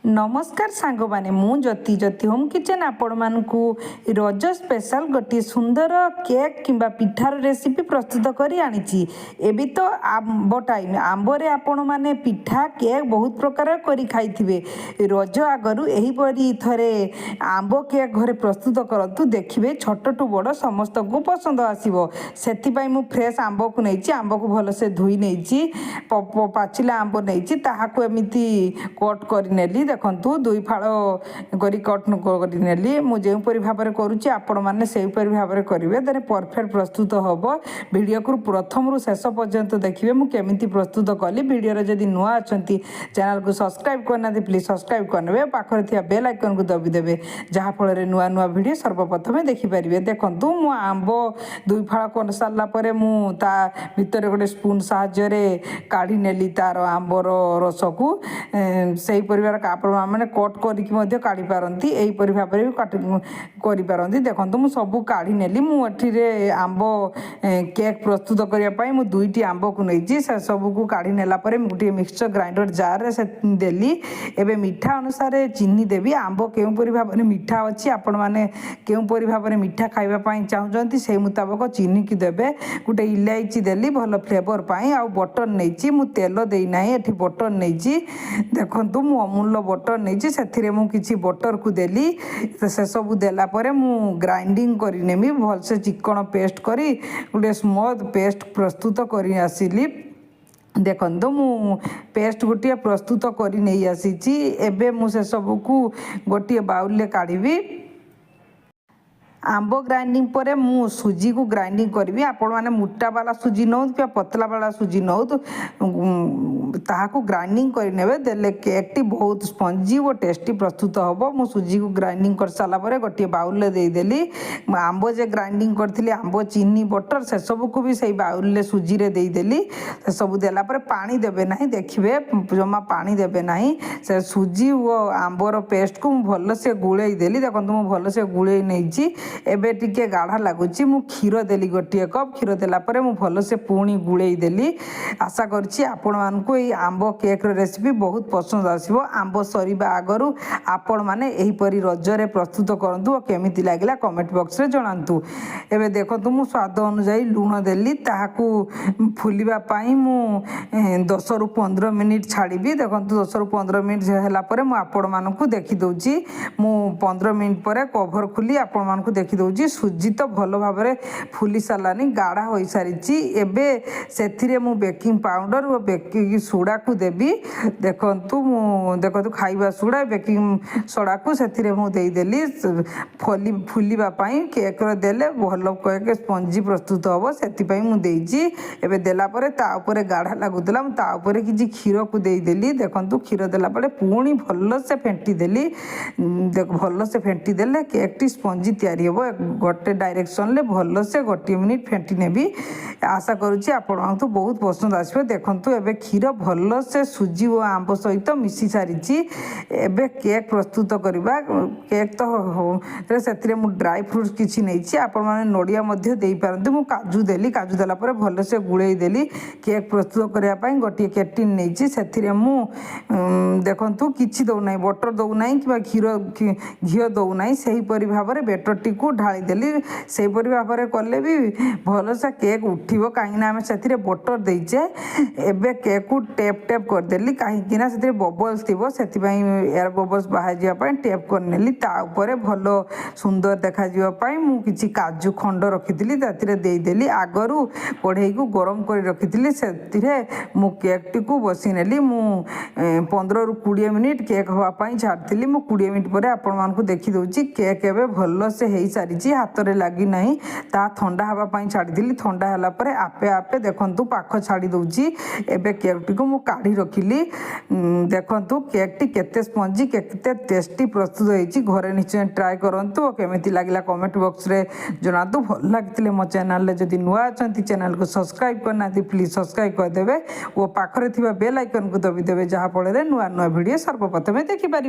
नमस्कार सांग माने मु ज्योति ज्योति होम किचन आपण मानकु रज स्पेशल गोटे सुंदर केक किंबा पिठार रेसिपी प्रस्तुत करी आनीची। एबी तो आंब टाइम आंबरे आपण माने पिठा केक बहुत प्रकार करी खाइथिबे। रज आगरु एही परी थरे आंब केक घरे प्रस्तुत करंतु देखिबे छोट टू बड़ समस्त को पसंद आसीबो। सेति पई मु फ्रेश आंब को नैची आंब को भलो से धुई नैची पाचिला आंब नैची ताहाको एमिति कट करि नेली देखंतु दुई फाड़ करी कट करी मु जेपरी भाव में करुच्ची आपण मैंने से भाव में करेंगे देन परफेक्ट प्रस्तुत हम वीडियो को प्रथम रु शेष पर्यंत देखिए मुझे केमी प्रस्तुत कली वीडियो जदि नुआ अच्छा चैनल को सब्सक्राइब करना प्लीज सब्सक्राइब करने पाखे थी बेल आइकन को दबीदेवे जहाँफल नुआ नुआ वीडियो सर्वप्रथम देखिपारे। देखूँ मु आंब दुई फाड़ कर सारापर मुझा भितर गोटे स्पून साहाय्य काढ़ी नेली तार आंबर रस को से परिवार मैंने कट करके काढ़ी पारती यहीपरी भाव में भी करें। देखो मुझे सबू काढ़ी नेली मुझे आंब केक प्रस्तुत करने मुझे दुईटी आंब को नहीं से सबू को काढ़ी नेला गोटे मिक्सचर ग्राइंडर जार से देली। एबे मीठा अनुसार चीनी देवी आंब केउपरी भाव में मीठा अच्छी आपण मैंने केउपरी भाव में मीठा खावाई चाहते से मुताबक चीनी की देवे। गोटे इलायची देली भल फ्लेवर पाई आ बटर नहीं मु तेल देना ये बटर नहीं देखु मु अमूल बटर नहीं से बटर को देली से सब देलापर मु ग्राइंडिंग करनेमी भल से चिकन पेस्ट करी गोटे स्मूथ पेस्ट प्रस्तुत कर आसिली। देखो मु पेस्ट गोटे प्रस्तुत कर नहीं आसी एबे मु से सब को गोटे बाउल काढ़ी। आंब ग्राइंडिंग पर मु सुजी को ग्राइंडिंग करी आपण मैंने मोटा वाला सुजी नौ कि पतला वाला सुजी नौ तो ताहाको ग्राइंडिंग करे देले केक टी बहुत स्पंजी और टेस्टी प्रस्तुत हम। मु सुजी को ग्राइंडिंग कर सारापर गोटे बाउल देदेली आंब जे ग्राइंडिंग करी आंब चीनी बटर से सब को भी सही बाउल सुजी रे देदेली से सब देलापर पानी देबे नहीं देखिए जमा पानी देबे नहीं से सुजी और आंबर पेस्ट को भल से गुड़े देली। देखो मु भल से गुड़े नहीं एबे टिके गाढ़ा लगुच मु क्षीर देली गोटे कप क्षीर देलापर मु भल से पुणी गुड़े देली। आशा करछि आपण मानकु एई आंब केक रेसिपी बहुत पसंद आसीबो। आंब सरीबा आगरु आपण माने एही परी रजरे प्रस्तुत करंतु और केमिति लागिला कमेंट बॉक्स रे जणांतु। एबे देखंतु मु स्वाद अनुसार लूण देली ताहाकु फुलिबा पाई मु 10 रु 15 मिनिट छाड़ीबी। देखंतु 10 रु 15 मिनिट होला परे मु आपण मानकु देखि दउची मु 15 मिनिट परे कवर खुली आपण मानकु देखि दउची सुजी तो भल भाव में फुली सारानी गाढ़ा हो सारी। एबे सेथिरे मु बेकिंग पाउडर और बेकिंग सोडा को देबी। देखंतु देखंतु खाइबा सोडा बेकिंग सोडा को सेथिरे मु देई देली फुलिबा पाई केक रो देले भल केक स्पंजी प्रस्तुत हो सेति पई मु देइची। एबे देला परे ता ऊपर गाढ़ा लागुतला मु ता ऊपर किछि क्षीर को देई देली। देखंतु क्षीर देला परे पुणी भल से फेंटी देली देख भल से फेंटी देले केक टी स्पंजी तैयारी हो गोटे डायरेक्शन ले भल से गोटे मिनिट फेंटी नेबी। आशा करुच्ची आपण तो बहुत पसंद आसो। देखंतु एबे क्षीर भल से सुजी और आंब सहित मिसी सारी। एबे केक प्रस्तुत करवा केक तो से ड्राई फ्रूट्स किसी नहीं आपण मैंने नड़िया दे पारती मु काजू देली काजू देला पर भल से गुड़े देली केक प्रस्तुत करने गोटे केटिन नहीं से मु देखंतु किछि दौना बटर दौना कि क्षीर घी दौना से भाव में बेटर टी को ढाली देली से भाव में कले भी भल से केक उठिबो कहीं आम से बटर देचे। एबे केक को टेप टेप करदेली कहीं से बबल्स थी से एयर बबल्स बाहर जावाई टेप करनेली ताऊपर भल सुंदर देखा मुझे काजू खंड रखी देदेली आगरू कढ़ई को गरम कर रखी से मु केक टी को बसी नेली मु 15 रु 20 मिनिट केक हाँपाई छाड़ी मु 20 मिनिट पर आपण मानकु देखी दउची केक एबे भल से हो सारी हाथ में लगी ना ता ठंडा हाँपाई छाड़ी ठंडा है पर आपे आपे देखंतु पाख छाड़ी दउची। एबे केक टी को मु काढ़ी रखिली देखंतु केक टी केते स्पंजी केते टेस्टी प्रस्तुत होईची घरे निश्चय ट्राई करंतु और केमिति लागिला कमेंट बॉक्स रे जणातु। भल लागतिले मो चैनल ले जदि नुआ अछंती चैनल को सब्सक्राइब करना प्लीज सब्सक्राइब कर देबे और पाखरे थिबा बेल आइकन को दबी देबे जहाँ फल नुआ नुआ वीडियो सर्वप्रथम देखि पारिबे।